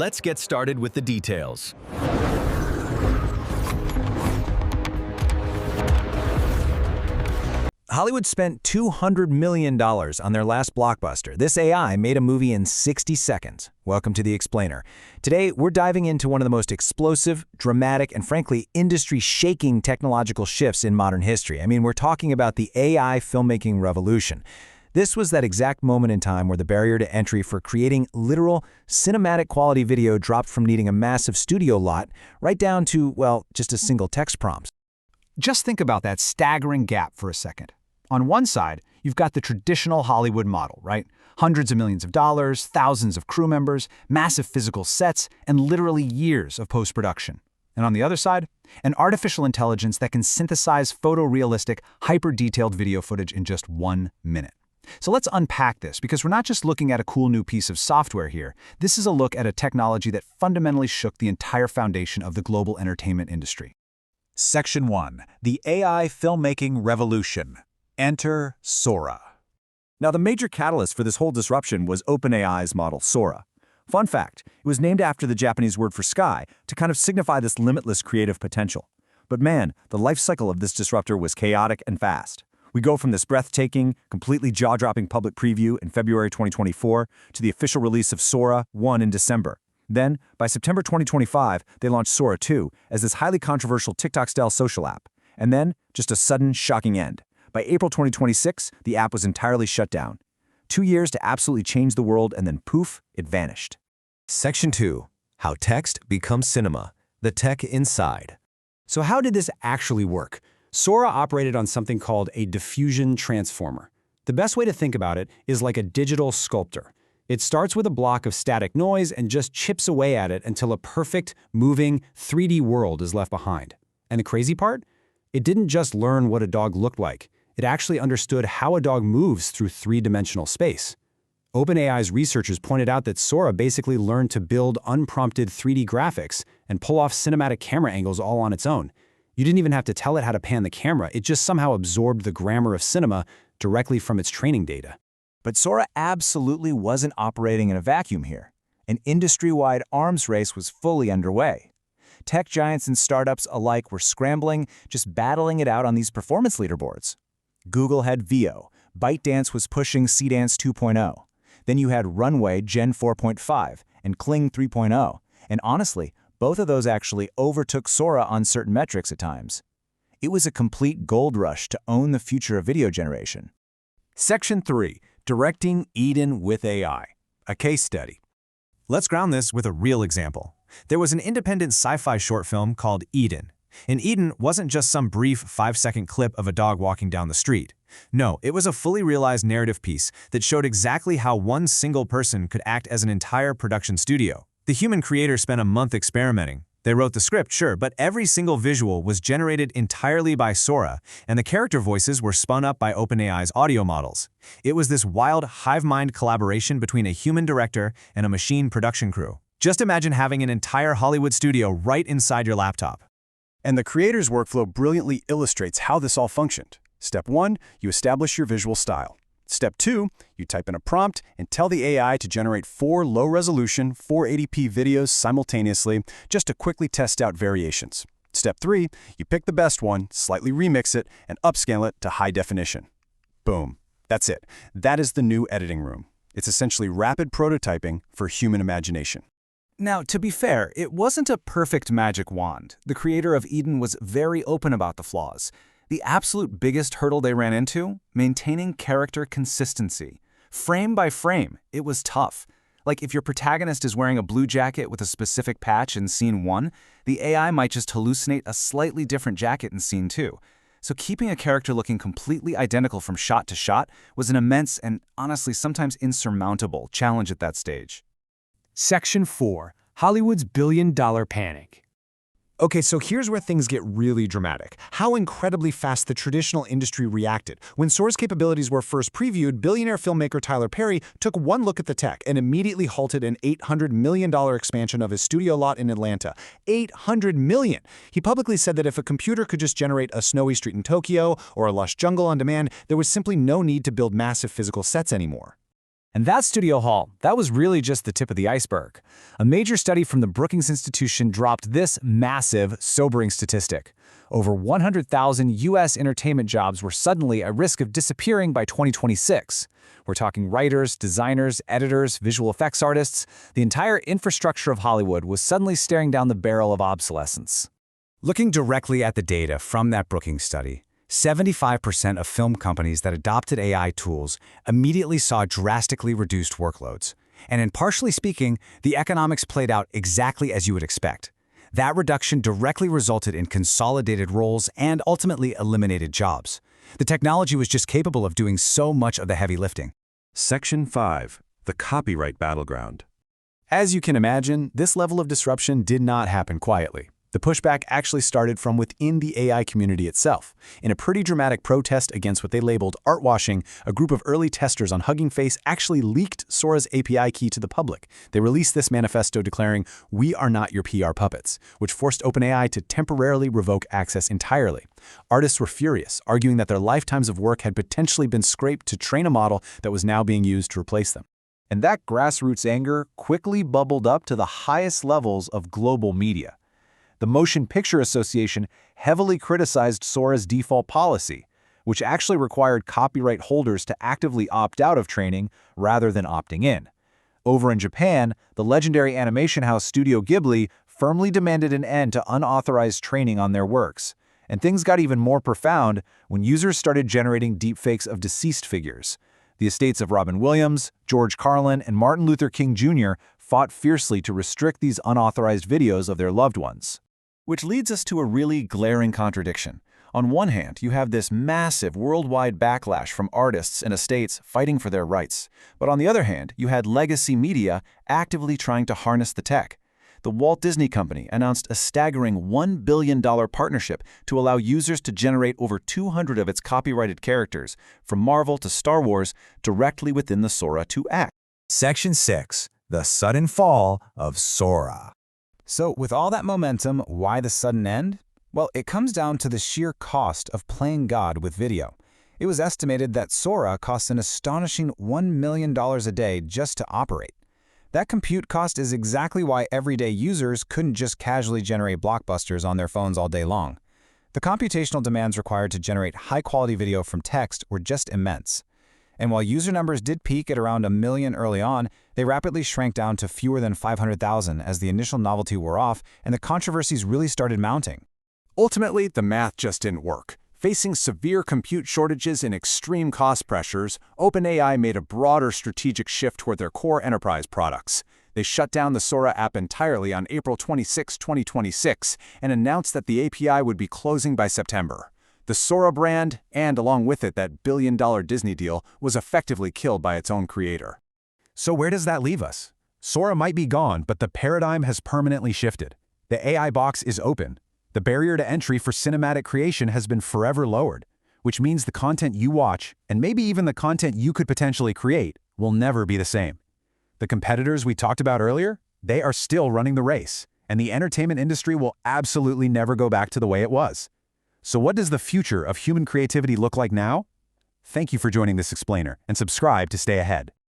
Let's get started with the details. Hollywood spent $200 million on their last blockbuster. This AI made a movie in 60 seconds. Welcome to The Explainer. Today, we're diving into one of the most explosive, dramatic, and frankly, industry-shaking technological shifts in modern history. We're talking about the AI filmmaking revolution. This was that exact moment in time where the barrier to entry for creating literal, cinematic quality video dropped from needing a massive studio lot right down to, well, just a single text prompt. Just think about that staggering gap for a second. On one side, you've got the traditional Hollywood model, right? Hundreds of millions of dollars, thousands of crew members, massive physical sets, and literally years of post-production. And on the other side, an artificial intelligence that can synthesize photorealistic, hyper-detailed video footage in just 1 minute. So let's unpack this, because we're not just looking at a cool new piece of software here. This is a look at a technology that fundamentally shook the entire foundation of the global entertainment industry. Section 1. The AI Filmmaking Revolution. Enter Sora. Now, the major catalyst for this whole disruption was OpenAI's model Sora. Fun fact, it was named after the Japanese word for sky to kind of signify this limitless creative potential. But man, the life cycle of this disruptor was chaotic and fast. We go from this breathtaking, completely jaw-dropping public preview in February 2024 to the official release of Sora 1 in December. Then, by September 2025, they launched Sora 2 as this highly controversial TikTok-style social app. And then, just a sudden, shocking end. By April 2026, the app was entirely shut down. 2 years to absolutely change the world, and then poof, it vanished. Section 2. How text becomes cinema. The tech inside. So how did this actually work? Sora operated on something called a diffusion transformer. The best way to think about it is like a digital sculptor. It starts with a block of static noise and just chips away at it until a perfect, moving, 3D world is left behind. And the crazy part? It didn't just learn what a dog looked like. It actually understood how a dog moves through three-dimensional space. OpenAI's researchers pointed out that Sora basically learned to build unprompted 3D graphics and pull off cinematic camera angles all on its own. You didn't even have to tell it how to pan the camera. It just somehow absorbed the grammar of cinema directly from its training data. But Sora absolutely wasn't operating in a vacuum here. An industry-wide arms race was fully underway. Tech giants and startups alike were scrambling, just battling it out on these performance leaderboards. Google had Veo, ByteDance was pushing Cdance 2.0. Then you had Runway Gen 4.5 and Kling 3.0. And honestly, both of those actually overtook Sora on certain metrics at times. It was a complete gold rush to own the future of video generation. Section 3. Directing Eden with AI. A case study. Let's ground this with a real example. There was an independent sci-fi short film called Eden. And Eden wasn't just some brief 5-second clip of a dog walking down the street. No, it was a fully realized narrative piece that showed exactly how one single person could act as an entire production studio. The human creator spent a month experimenting. They wrote the script, sure, but every single visual was generated entirely by Sora, and the character voices were spun up by OpenAI's audio models. It was this wild, hive-mind collaboration between a human director and a machine production crew. Just imagine having an entire Hollywood studio right inside your laptop. And the creator's workflow brilliantly illustrates how this all functioned. Step 1, you establish your visual style. Step 2, you type in a prompt and tell the AI to generate 4 low-resolution, 480p videos simultaneously, just to quickly test out variations. Step 3, you pick the best one, slightly remix it, and upscale it to high definition. Boom. That's it. That is the new editing room. It's essentially rapid prototyping for human imagination. Now, to be fair, it wasn't a perfect magic wand. The creator of Eden was very open about the flaws. The absolute biggest hurdle they ran into? Maintaining character consistency. Frame by frame, it was tough. Like if your protagonist is wearing a blue jacket with a specific patch in scene 1, the AI might just hallucinate a slightly different jacket in scene 2. So keeping a character looking completely identical from shot to shot was an immense and honestly sometimes insurmountable challenge at that stage. Section 4. Hollywood's billion-dollar panic. Okay, so here's where things get really dramatic. How incredibly fast the traditional industry reacted. When Sora's capabilities were first previewed, billionaire filmmaker Tyler Perry took one look at the tech and immediately halted an $800 million expansion of his studio lot in Atlanta. $800 million! He publicly said that if a computer could just generate a snowy street in Tokyo or a lush jungle on demand, there was simply no need to build massive physical sets anymore. And that studio hall, that was really just the tip of the iceberg. A major study from the Brookings Institution dropped this massive, sobering statistic. Over 100,000 U.S. entertainment jobs were suddenly at risk of disappearing by 2026. We're talking writers, designers, editors, visual effects artists. The entire infrastructure of Hollywood was suddenly staring down the barrel of obsolescence. Looking directly at the data from that Brookings study, 75% of film companies that adopted AI tools immediately saw drastically reduced workloads. And in partially speaking, the economics played out exactly as you would expect. That reduction directly resulted in consolidated roles and ultimately eliminated jobs. The technology was just capable of doing so much of the heavy lifting. Section 5. The Copyright Battleground. As you can imagine, this level of disruption did not happen quietly. The pushback actually started from within the AI community itself. In a pretty dramatic protest against what they labeled art washing, a group of early testers on Hugging Face actually leaked Sora's API key to the public. They released this manifesto declaring, "We are not your PR puppets," which forced OpenAI to temporarily revoke access entirely. Artists were furious, arguing that their lifetimes of work had potentially been scraped to train a model that was now being used to replace them. And that grassroots anger quickly bubbled up to the highest levels of global media. The Motion Picture Association heavily criticized Sora's default policy, which actually required copyright holders to actively opt out of training rather than opting in. Over in Japan, the legendary animation house Studio Ghibli firmly demanded an end to unauthorized training on their works. And things got even more profound when users started generating deepfakes of deceased figures. The estates of Robin Williams, George Carlin, and Martin Luther King Jr. fought fiercely to restrict these unauthorized videos of their loved ones. Which leads us to a really glaring contradiction. On one hand, you have this massive worldwide backlash from artists and estates fighting for their rights. But on the other hand, you had legacy media actively trying to harness the tech. The Walt Disney Company announced a staggering $1 billion partnership to allow users to generate over 200 of its copyrighted characters, from Marvel to Star Wars, directly within the Sora 2 app. Section 6. The Sudden Fall of Sora. So with all that momentum, why the sudden end? Well, it comes down to the sheer cost of playing God with video. It was estimated that Sora costs an astonishing $1 million a day just to operate. That compute cost is exactly why everyday users couldn't just casually generate blockbusters on their phones all day long. The computational demands required to generate high-quality video from text were just immense. And while user numbers did peak at around 1 million early on, they rapidly shrank down to fewer than 500,000 as the initial novelty wore off and the controversies really started mounting. Ultimately, the math just didn't work. Facing severe compute shortages and extreme cost pressures, OpenAI made a broader strategic shift toward their core enterprise products. They shut down the Sora app entirely on April 26, 2026, and announced that the API would be closing by September. The Sora brand, and along with it that billion-dollar Disney deal, was effectively killed by its own creator. So where does that leave us? Sora might be gone, but the paradigm has permanently shifted. The AI box is open. The barrier to entry for cinematic creation has been forever lowered, which means the content you watch, and maybe even the content you could potentially create, will never be the same. The competitors we talked about earlier, they are still running the race, and the entertainment industry will absolutely never go back to the way it was. So what does the future of human creativity look like now? Thank you for joining this explainer, and subscribe to stay ahead.